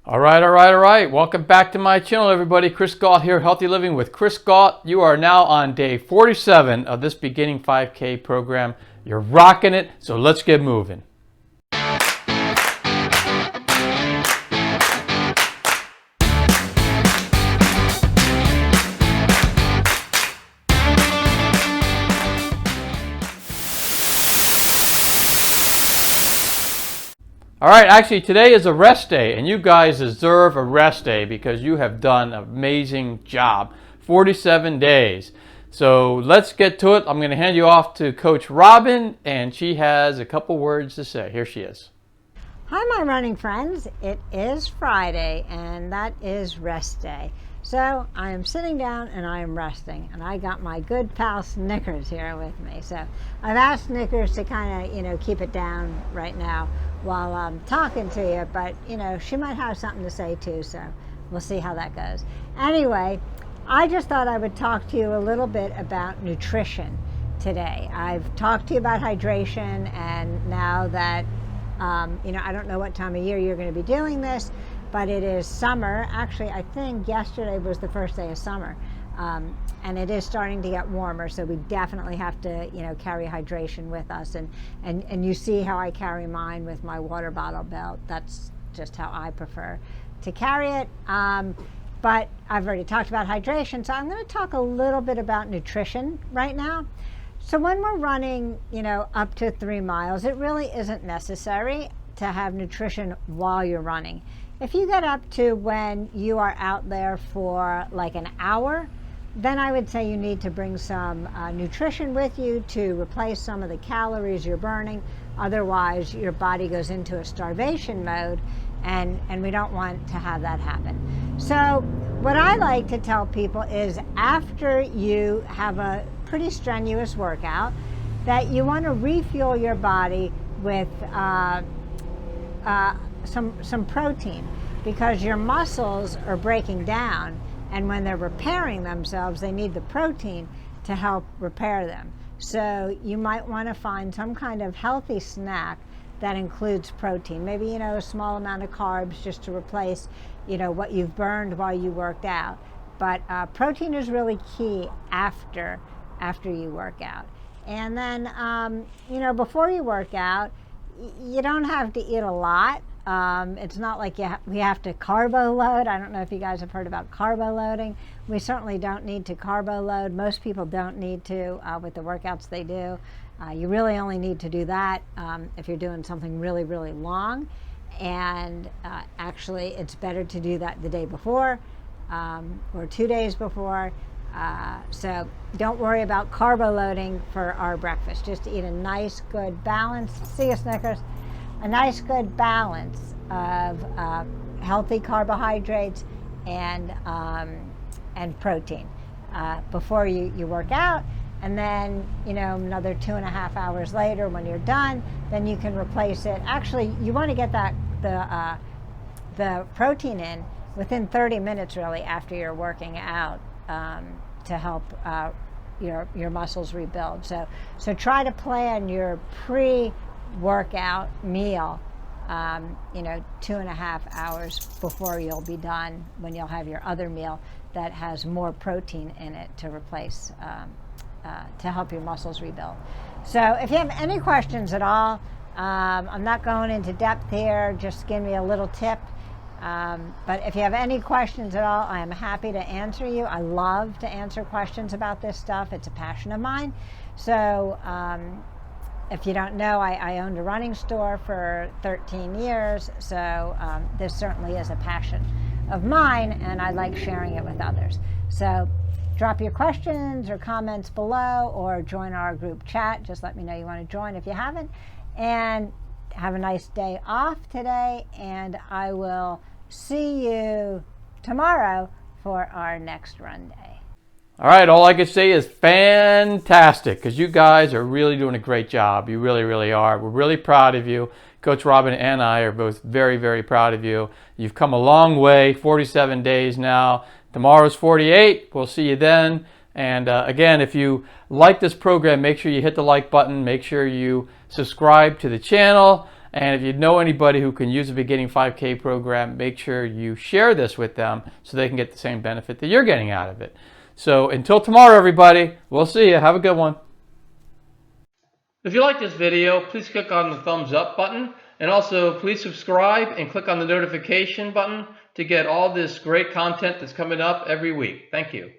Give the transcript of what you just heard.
All right. Welcome back to my channel, everybody. Chris Gault here, Healthy Living with Chris Gault. You are now on day 47 of this beginning 5K program. You're rocking it, so let's get moving. All right, actually today is a rest day, and you guys deserve a rest day because you have done an amazing job. 47 days. So let's get to it. I'm going to hand you off to Coach Robin, and she has a couple words to say. Here she is. Hi, my running friends. It is Friday, and that is rest day. So I am sitting down and I am resting, and I got my good pal Snickers here with me. So I've asked Snickers to kind of, keep it down right now while I'm talking to you, but, she might have something to say too, so we'll see how that goes. Anyway, I just thought I would talk to you a little bit about nutrition today. I've talked to you about hydration, and now that, I don't know what time of year you're going to be doing this, but it is summer. Actually, I think yesterday was the first day of summer, and it is starting to get warmer, so we definitely have to, carry hydration with us. And you see how I carry mine with my water bottle belt. That's just how I prefer to carry it. But I've already talked about hydration, so I'm going to talk a little bit about nutrition right now. So when we're running, up to 3 miles, it really isn't necessary to have nutrition while you're running. If you get up to when you are out there for like an hour, then I would say you need to bring some nutrition with you to replace some of the calories you're burning. Otherwise, your body goes into a starvation mode, and we don't want to have that happen. So what I like to tell people is after you have a pretty strenuous workout, that you want to refuel your body with some protein, because your muscles are breaking down, and when they're repairing themselves, they need the protein to help repair them. So you might want to find some kind of healthy snack that includes protein. Maybe, a small amount of carbs just to replace, what you've burned while you worked out. But protein is really key after you work out. And then, before you work out, you don't have to eat a lot. It's not like we have to carbo load. I don't know if you guys have heard about carbo loading. We certainly don't need to carbo load. Most people don't need to with the workouts they do. You really only need to do that if you're doing something really, really long. And actually, it's better to do that the day before or 2 days before. So don't worry about carbo loading for our breakfast. Just eat a nice, good balance. See you, Snickers. A nice, good balance of healthy carbohydrates and protein before you work out. And then, another 2.5 hours later, when you're done, then you can replace it. Actually, you want to get the protein in within 30 minutes, really, after you're working out, to help your muscles rebuild. So try to plan your pre-workout meal, 2.5 hours before you'll be done, when you'll have your other meal that has more protein in it to replace, to help your muscles rebuild. So if you have any questions at all, I'm not going into depth here, just give me a little tip. But if you have any questions at all, I am happy to answer you. I love to answer questions about this stuff. It's a passion of mine. So if you don't know, I owned a running store for 13 years. So this certainly is a passion of mine, and I like sharing it with others. So drop your questions or comments below, or join our group chat. Just let me know you want to join if you haven't. And have a nice day off today, and I will see you tomorrow for our next run day. All right, all I can say is fantastic, because you guys are really doing a great job. You really, really are. We're really proud of you. Coach Robin and I are both very, very proud of you. You've come a long way, 47 days now. Tomorrow's 48. We'll see you then. And again, if you like this program, make sure you hit the like button. Make sure you subscribe to the channel. And if you know anybody who can use a beginning 5K program, make sure you share this with them so they can get the same benefit that you're getting out of it. So until tomorrow, everybody, we'll see you. Have a good one. If you like this video, please click on the thumbs up button, and also please subscribe and click on the notification button to get all this great content that's coming up every week. Thank you.